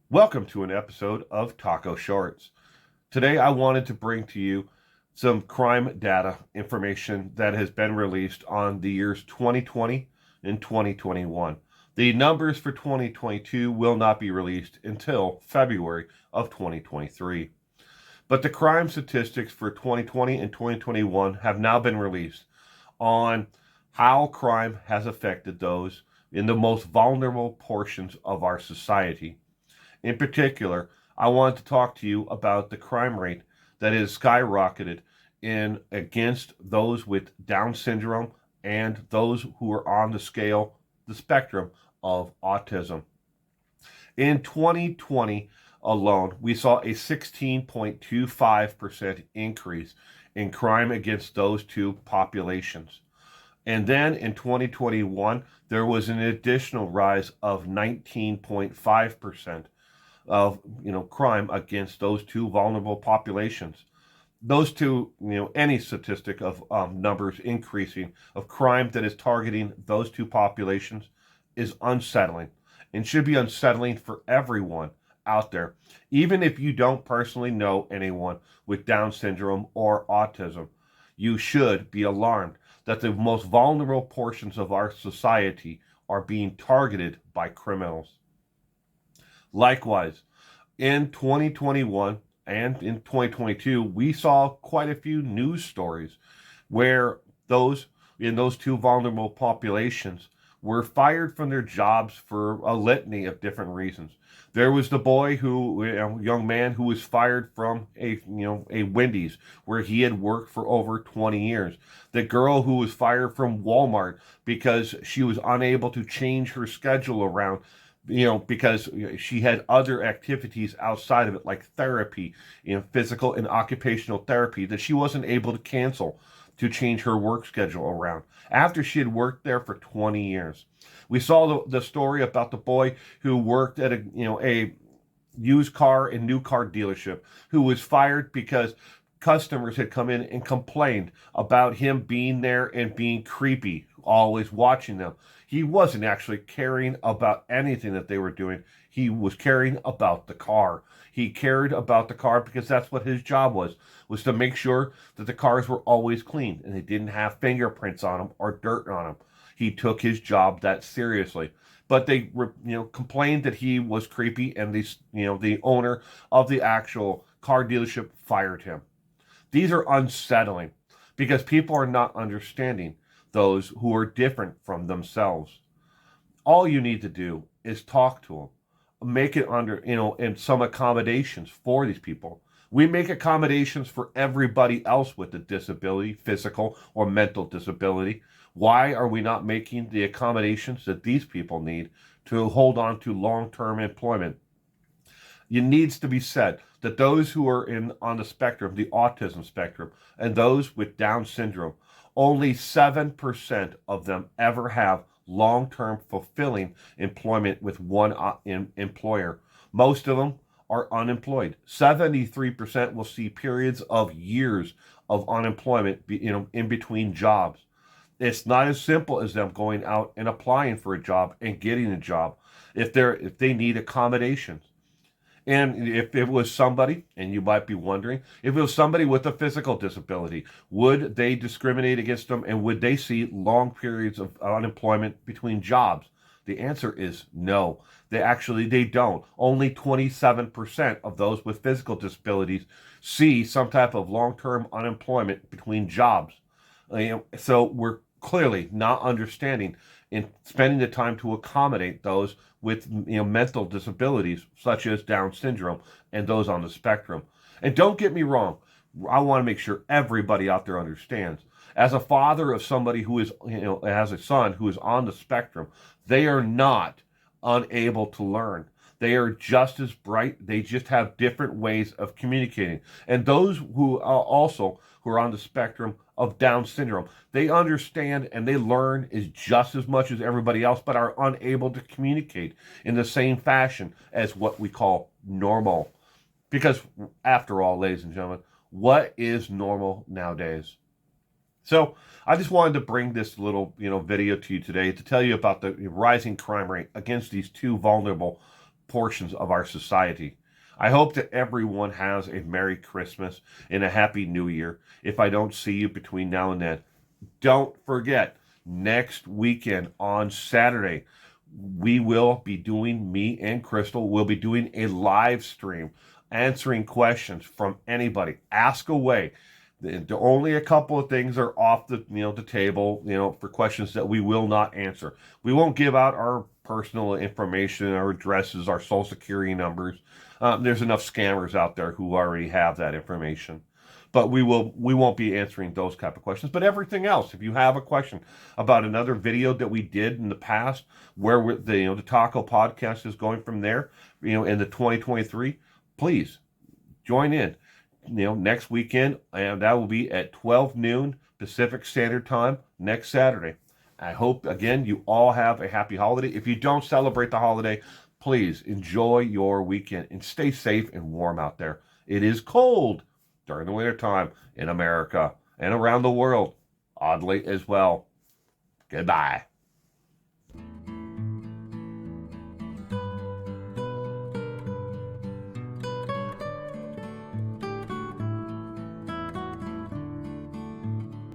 Welcome to an episode of Taco Shorts. Today I wanted to bring to you some crime data information that has been released on the years 2020 and 2021. The numbers for 2022 will not be released until February of 2023. But the crime statistics for 2020 and 2021 have now been released on how crime has affected those in the most vulnerable portions of our society. In particular, I want to talk to you about the crime rate that has skyrocketed in against those with Down syndrome and those who are on the spectrum of autism. In 2020 alone, we saw a 16.25% increase in crime against those two populations. And then in 2021, there was an additional rise of 19.5% of crime against those two vulnerable populations. Those two, any statistic of numbers increasing of crime that is targeting those two populations is unsettling and should be unsettling for everyone out there, even if you don't personally know anyone with Down syndrome or autism. You should be alarmed that the most vulnerable portions of our society are being targeted by criminals. Likewise, in 2021 and in 2022, we saw quite a few news stories where those in those two vulnerable populations were fired from their jobs for a litany of different reasons. There was the boy who, a young man who was fired from a Wendy's where he had worked for over 20 years. The girl who was fired from Walmart because she was unable to change her schedule around, because she had other activities outside of it, like therapy, physical and occupational therapy, that she wasn't able to cancel to change her work schedule around after she had worked there for 20 years. We saw the story about the boy who worked at a used car and new car dealership who was fired because customers had come in and complained about him being there and being creepy, always watching them. He wasn't actually caring about anything that they were doing. He was caring about the car. He cared about the car because that's what his job was to make sure that the cars were always clean and they didn't have fingerprints on them or dirt on them. He took his job that seriously. But they complained that he was creepy, and the owner of the actual car dealership fired him. These are unsettling because people are not understanding those who are different from themselves. All you need to do is talk to them, make it and some accommodations for these people. We make accommodations for everybody else with a disability, physical or mental disability. Why are we not making the accommodations that these people need to hold on to long-term employment? It needs to be said that those who are on the spectrum, the autism spectrum, and those with Down syndrome, only 7% of them ever have long-term fulfilling employment with one employer. Most of them are unemployed. 73% will see periods of years of unemployment in between jobs. It's not as simple as them going out and applying for a job and getting a job if they need accommodations. And if it was somebody, and you might be wondering, if it was somebody with a physical disability, would they discriminate against them, and would they see long periods of unemployment between jobs? The answer is no. They don't. Only 27% of those with physical disabilities see some type of long-term unemployment between jobs. So we're clearly not understanding and spending the time to accommodate those with mental disabilities such as Down syndrome and those on the spectrum. And don't get me wrong, I want to make sure everybody out there understands. As a father of somebody who is has a son who is on the spectrum, they are not unable to learn. They are just as bright. They just have different ways of communicating. And those who are on the spectrum of Down syndrome, they understand and they learn is just as much as everybody else, but are unable to communicate in the same fashion as what we call normal. Because after all, ladies and gentlemen, what is normal nowadays? So I just wanted to bring this little video to you today to tell you about the rising crime rate against these two vulnerable portions of our society. I hope that everyone has a Merry Christmas and a Happy New Year. If I don't see you between now and then, don't forget, next weekend on Saturday, we will be doing, me and Crystal will be doing a live stream answering questions from anybody. Ask away. Only a couple of things are off the table, for questions that we will not answer. We won't give out our personal information, our addresses, our social security numbers. There's enough scammers out there who already have that information. But we won't be answering those type of questions. But everything else, if you have a question about another video that we did in the past, where the Taco Podcast is going from there, in the 2023, please join in. Next weekend, and that will be at 12 noon Pacific Standard Time next Saturday. I hope, again, you all have a happy holiday. If you don't celebrate the holiday, please enjoy your weekend and stay safe and warm out there. It is cold during the winter time in America and around the world, oddly as well. Goodbye.